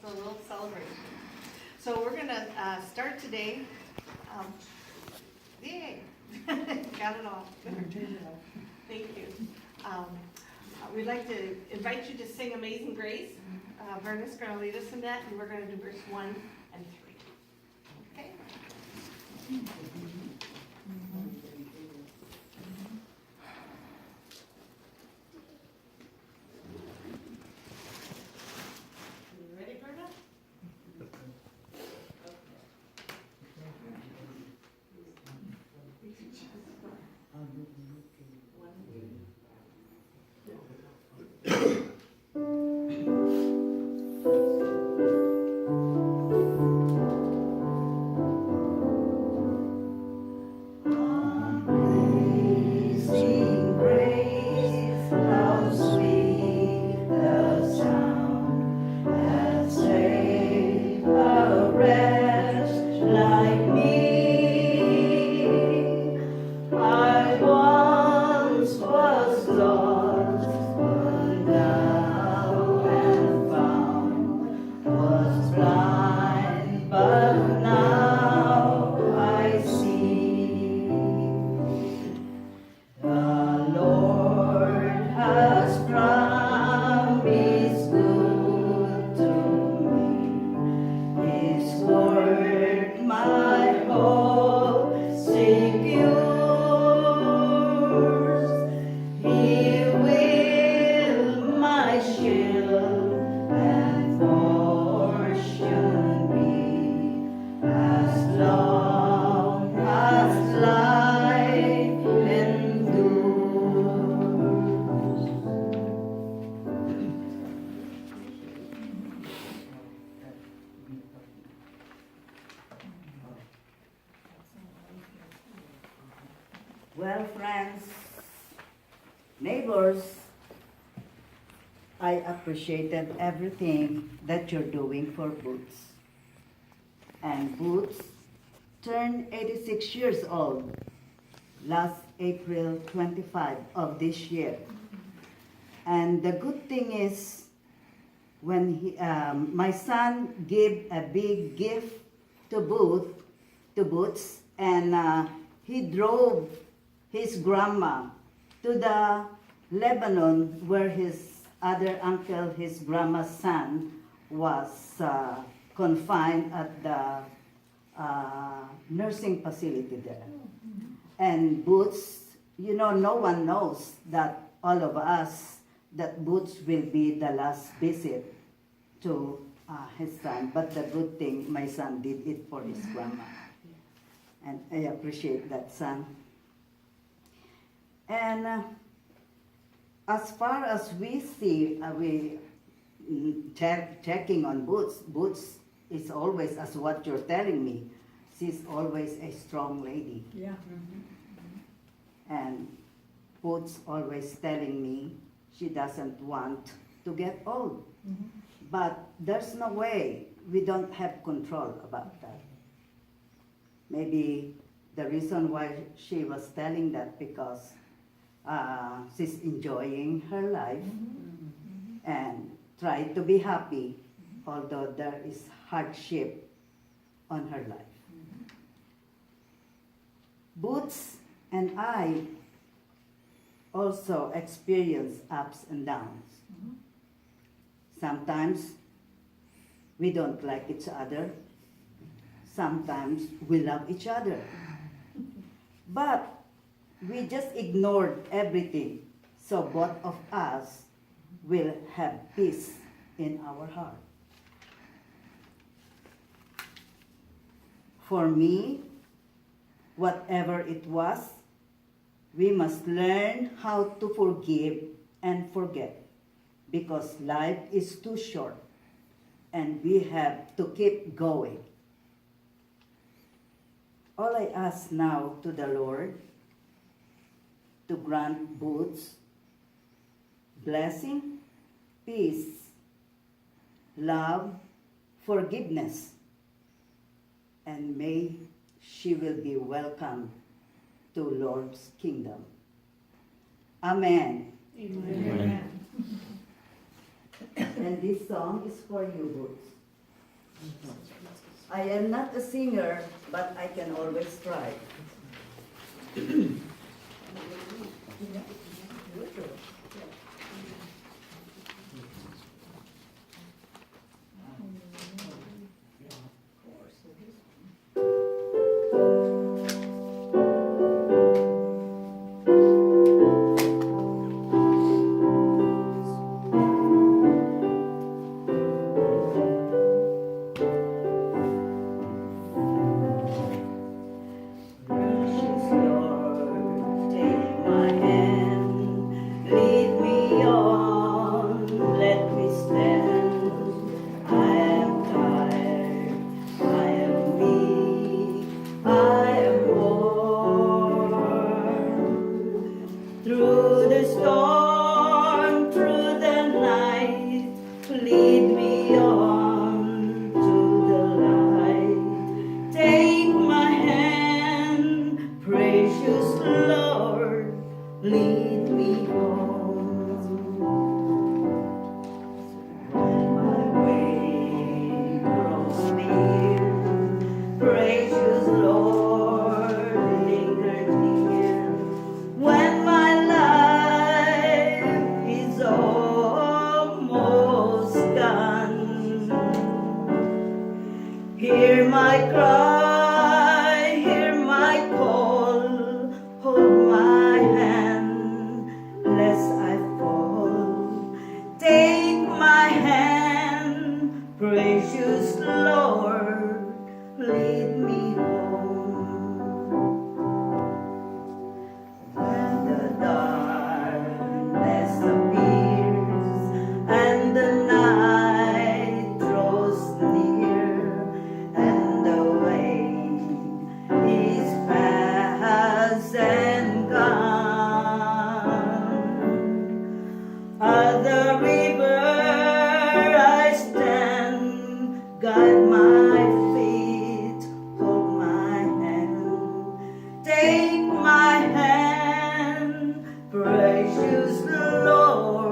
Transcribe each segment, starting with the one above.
So we'll celebrate. So we're gonna start today. Yay, got it all. Thank you. We'd like to invite you to sing Amazing Grace. Verna's gonna lead us in that, and we're gonna do verse 1 and 3. Okay? You ready, Verna? Amazing grace, how sweet the sound that saved a wretch like me. I once was lost, but now am found. Was blind, but now I see. The Lord has promised good to me. His word my hope secures. He will my shield and portion be, as long as life endures. Well, friends, neighbors, I appreciated everything that you're doing for Boots. And Boots turned 86 years old last April 25 of this year. And the good thing is, when my son gave a big gift to Boots, and he drove his grandma to the Lebanon, where his other uncle, his grandma's son, was confined at the nursing facility there. And Boots, no one knows that all of us, that Boots will be the last visit to his son. But the good thing, my son did it for his grandma. And I appreciate that, son. And as far as we see, checking on Boots, Boots is always, as what you're telling me, she's always a strong lady. Yeah. And Boots always telling me she doesn't want to get old. But there's no way we don't have control about that. Maybe the reason why she was telling that because she's enjoying her life and try to be happy, although there is hardship on her life. Boots and I also experience ups and downs. Sometimes we don't like each other. Sometimes we love each other. But we just ignored everything, so both of us will have peace in our heart. For me, whatever it was, we must learn how to forgive and forget, because life is too short and we have to keep going. All I ask now to the Lord to grant Boots blessing, peace, love, forgiveness, and may she will be welcome to Lord's kingdom. Amen. Amen. And this song is for you, Boots. I am not a singer, but I can always try. Precious Lord, take my hand, lead me on, let me stand. I am tired, I am weak, I am worn. Through the storm, through the night, lead me on to the light. Take my hand, precious Lord, lead me home. When my way grows near, precious Lord, linger near. When my life is almost gone, hear my cry, hear my call, hold my hand, lest I fall. Take my hand, precious Lord, lead me home. When the darkness appears and the night draws near and the way is past and gone, at the river I stand, guide my feet, hold my hand. Take my hand, precious Lord,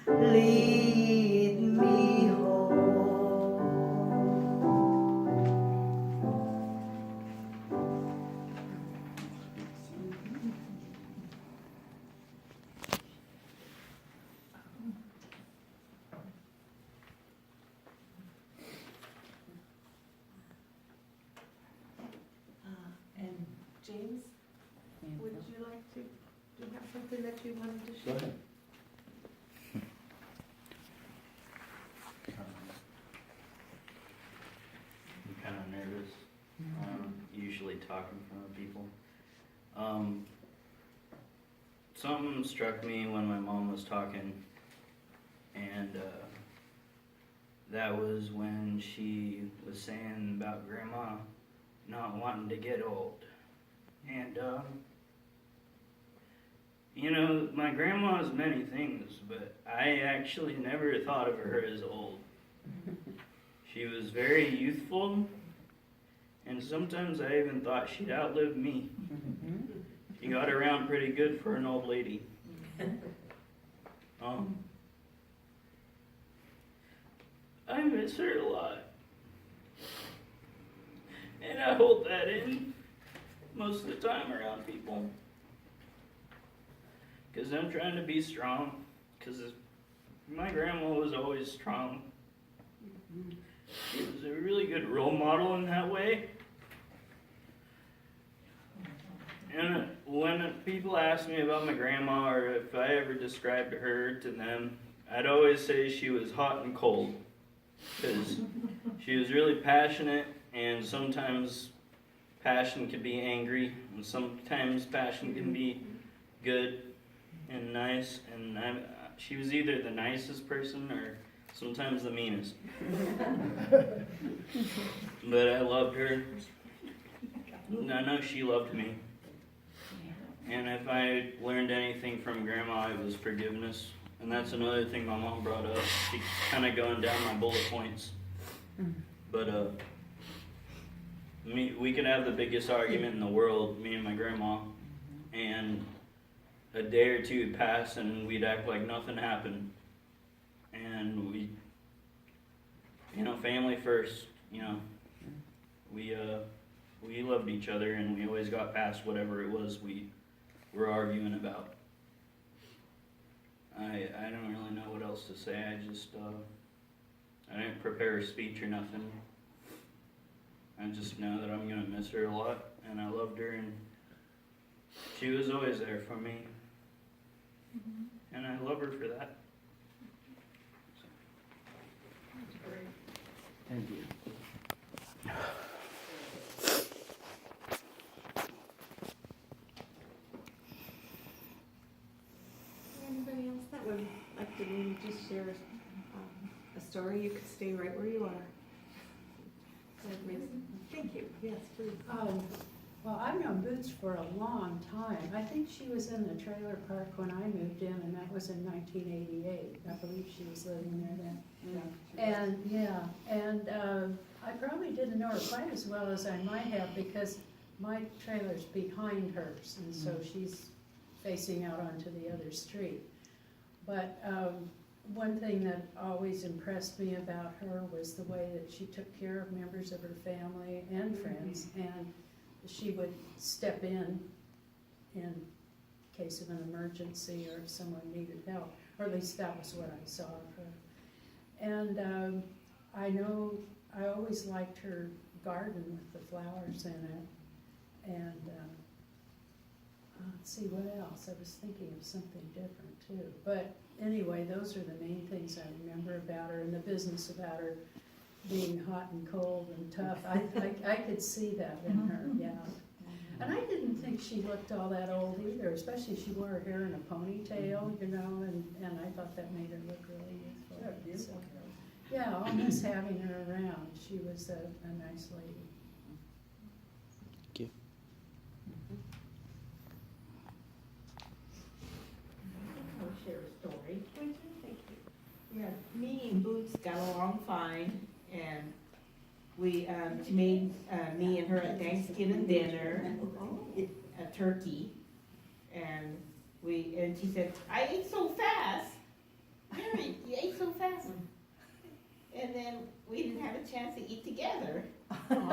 lead me home. And James, would you like to, do you have something that you wanted to Go share? ahead. I'm kind of nervous, usually talking in front of people. Something struck me when my mom was talking, and that was when she was saying about Grandma not wanting to get old. And, you know, my grandma is many things, but I actually never thought of her as old. She was very youthful, and sometimes I even thought she'd outlive me. She got around pretty good for an old lady. I miss her a lot. And I hold that in most of the time around people. Because I'm trying to be strong. Because my grandma was always strong. She was a really good role model in that way. And when people ask me about my grandma, or if I ever described her to them, I'd always say she was hot and cold. Because she was really passionate, and sometimes passion can be angry, and sometimes passion can be good and nice, and she was either the nicest person or sometimes the meanest. But I loved her, and I know she loved me. And if I learned anything from Grandma, it was forgiveness. And that's another thing my mom brought up. She kind of going down my bullet points. But we could have the biggest argument in the world, me and my grandma, and a day or two would pass and we'd act like nothing happened. And you know, family first, you know. We loved each other and we always got past whatever it was we were arguing about. I don't really know what else to say. I didn't prepare a speech or nothing. I just know that I'm gonna miss her a lot, and I loved her, and she was always there for me, and I love her for that. Thank you. Anybody else that would like to maybe just share a story? You could stay right where you are. Thank you. Yes, please. Well, I've known Boots for a long time. I think she was in the trailer park when I moved in, and that was in 1988. I believe she was living there then. And I probably didn't know her quite as well as I might have, because my trailer's behind hers, and so she's facing out onto the other street. But one thing that always impressed me about her was the way that she took care of members of her family and friends, and she would step in case of an emergency or if someone needed help, or at least that was what I saw of her. And I know I always liked her garden with the flowers in it. And let's see, what else? I was thinking of something different too. But anyway, those are the main things I remember about her, and the business about her being hot and cold and tough. I could see that in her, yeah. And I didn't think she looked all that old either, especially she wore her hair in a ponytail, you know, and I thought that made her look really youthful. So, yeah, I'll miss having her around. She was a nice lady. Thank you. I'll share a story. Thank you. Yeah, me and Boots got along fine, and she made me and her a Thanksgiving dinner, a turkey, and she said, "I ate so fast." Mary, you ate so fast. And then we didn't have a chance to eat together. And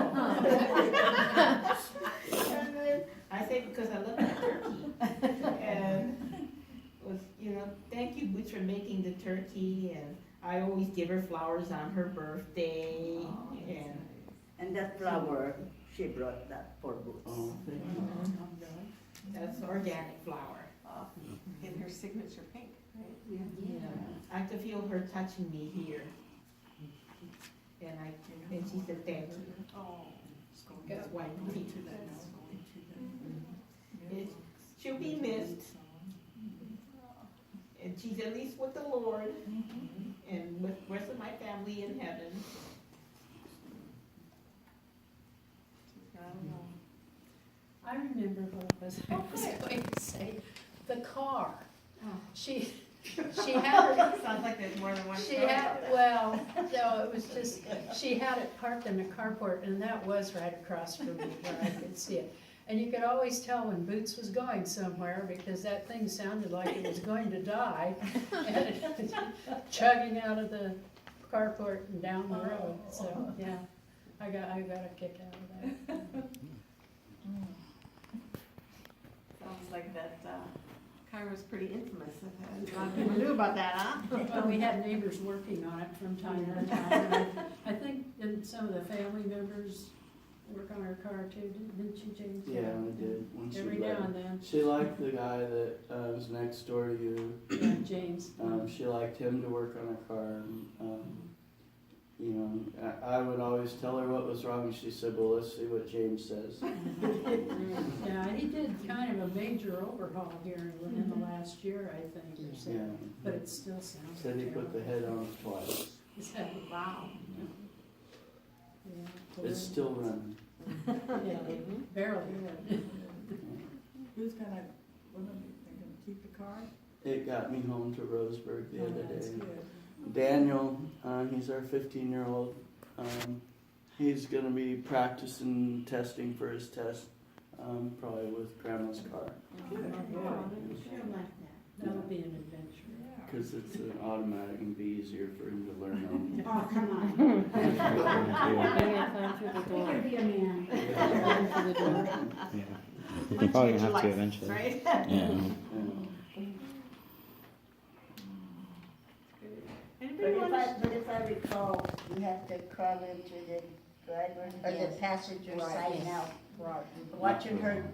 then I said, because I love that turkey. And was, thank you, Boots, for making the turkey, and I always give her flowers on her birthday. And that flower, she brought that for Boots. That's organic flower. In her signature pink, right? Yeah. I could feel her touching me here. And she said, thank you. Oh. That's why she'll be missed. And she's at least with the Lord and with the rest of my family in heaven. I remember what I was going to say. The car. She had her. Sounds like there's more than one She story had, about that. well, no, it was just, she had it parked in the carport, and that was right across from me where I could see it. And you could always tell when Boots was going somewhere, because that thing sounded like it was going to die, and it was chugging out of the carport and down the road. So, yeah, I got a kick out of that. Sounds like that car was pretty infamous. A lot of people knew about that, huh? Well, we had neighbors working on it from time to time. And I think didn't some of the family members work on her car too, didn't you, James? Yeah, we did. When she Every liked- now and then. She liked the guy that was next door to you. Yeah, James. She liked him to work on her car. And, I would always tell her what was wrong, and she said, "Well, let's see what James says." Yeah, he did kind of a major overhaul here in the last year, I think, or so. Yeah. But it still sounds Said he put the head on it twice. terrible. Wow. Yeah. It's still running. Yeah, barely. Who's gonna keep the car? It got me home to Roseburg the other That's day. good. Daniel, he's our 15-year-old. He's gonna be practicing testing for his test, probably with Grandma's car, That'll be an adventure. because it's an automatic and be easier for him to learn on. Oh, come on. climb through the door. be a man. Climb through the door. Might Probably change gonna your have to license, eventually. right? Yeah. Anybody want to? But if I recall, you have to crawl into the driver, or the Yes. passenger Right, side yes. now. Right. Watching her